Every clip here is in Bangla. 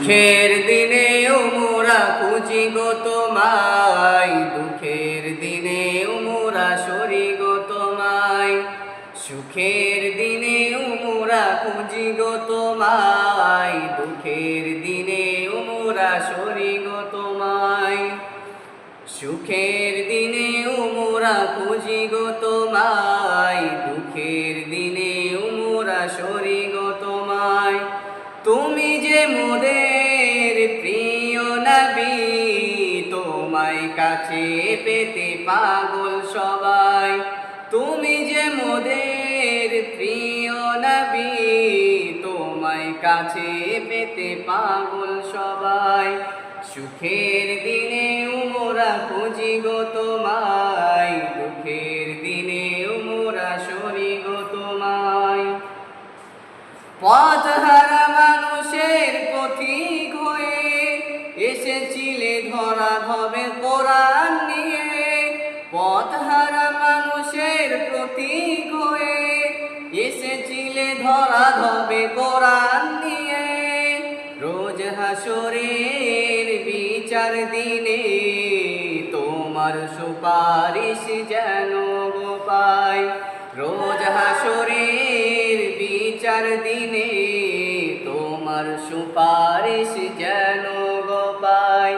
সুখের দিনেও মোরা খুঁজি গো তোমায়, দুঃখের দিনেও মোরা সরি গো তোমায়। সুখের দিনেও মোরা খুঁজি গো তোমায়, দুঃখের দিনেও মোরা সরি গো তোমায়। সুখের দিনেও মোরা খুঁজি গো তোমায়, দুঃখের দিনেও মোরা সরি গো তোমায়। তুমি যে মোদের প্রিয় নবী, তোমায় কাছে পেতে পাগল সবাই। তুমি যে মোদের প্রিয় নবী, তোমায় কাছে পেতে পাগল সবাই। সুখের দিনেও মোরা খুঁজি গো তোমায়, দুঃখের দিনেও মোরা সরি গো তোমায়। পথহারা মানুষের পথিক হয়ে এসেছিলে ধরা ধবে কোরআন নিয়ে। পথহারা মানুষের প্রতীক হয়ে এসেছিলে ধরা ধবে কোরআন নিয়ে। রোজ হাসরের বিচার দিনে তোমার সুপারিশ যেন গো পাই। রোজ হাসরের বিচার দিনে তোমার সুপারিশ যেন গো পাই।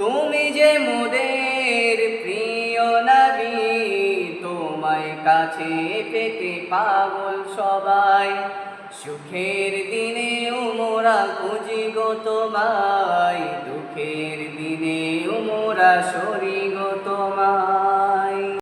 তুমি যে মোদের প্রিয় নবী, তোমায় কাছে পেতে পাগল সবাই। সুখের দিনেও মোরা খুঁজি গো তোমায়, দুঃখের দিনেও মোরা সরি